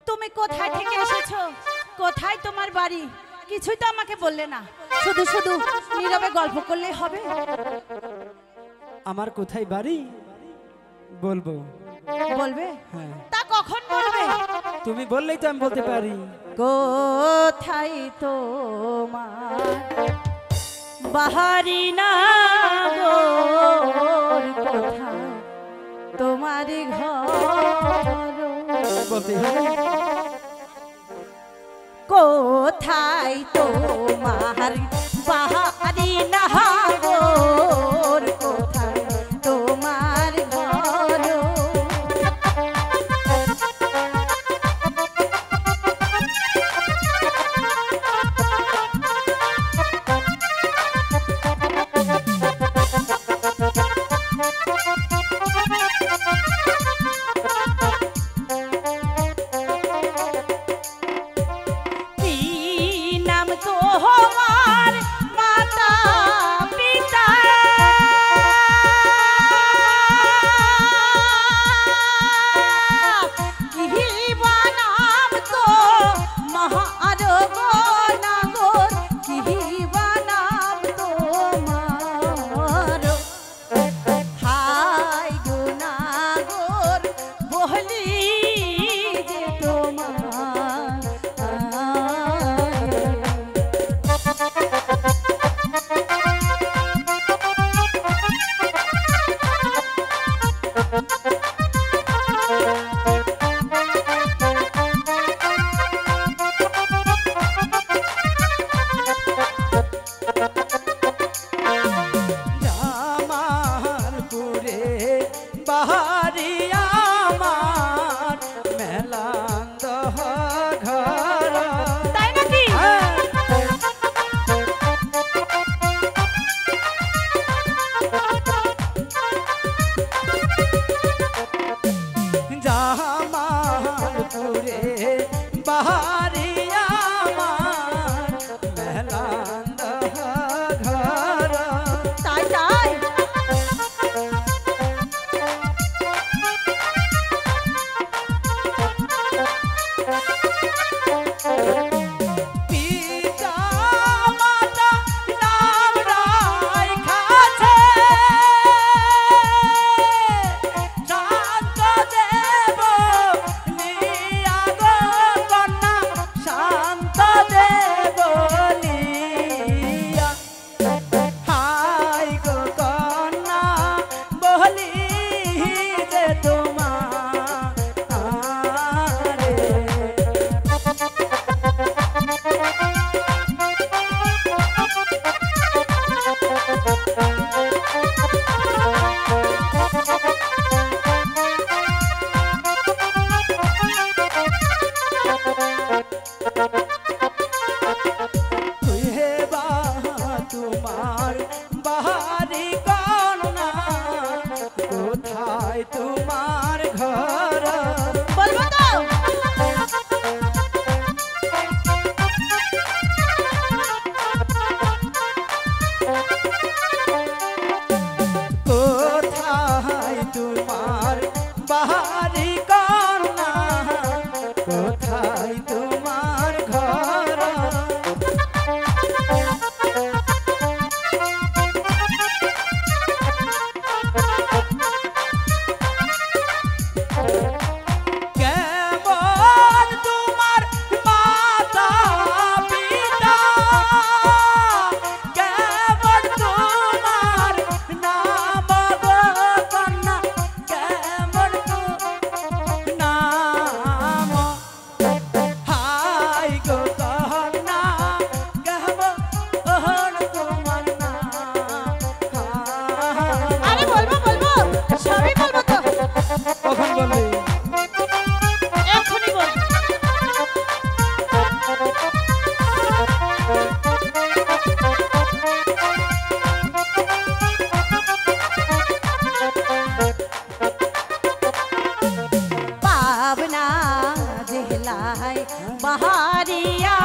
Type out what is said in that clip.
তুমি কোথায় থেকে এসেছো, কোথায় তোমার বাড়ি, কিছুই তো আমাকে বললে না। শুধু শুধু নীরবে গল্প করলেই হবে? আমার কোথায় বাড়ি বলবো। বলবে? হ্যাঁ। তা কখন বলবে? তুমি বললেই তো আমি বলতে পারি। কোথায় তোমার বাহারি না কোথায় তোমার ঘর, বলতে হবে। কোথায় তোমার বাহারি না কোথায় তোমার ঘর, তোমার মাতা পিতা কি বানাম তো মহার নাগর, কি বানাম তোমার হাই গো নাগর বহলি যে তোমার জামালপুরে বাহারি আমার মেলান্দ ঘর। তাই নাকি? জামালপুরে বাহারি আমার মেলান্দ ঘর। তাই তাই পিতা মাতা নাম রাইখাছে শান্ত দেব লিয়া গো কন্যা, শান্ত দেব লিয়া হাই গো কন্যা বলি যে তোমার তুই হে বা তোমার বাহারি কন্যা, কোথায় তোমার ঘর। বলবো তো? কোথায় তোমার বাহারি কন্যা, কোথায় তোমার ঘর। কেমন তোমার মাতা পিতা, কেমন তোমার নাম গো কন্যা, কেমন নাম হাই গো কন্যা, কেমন তোমার নাম। আরে বলবো বলবো, সবই বলবো তো, কখন বলবি? এখনই বলবো। পাবনা জেলায় বাহারিয়া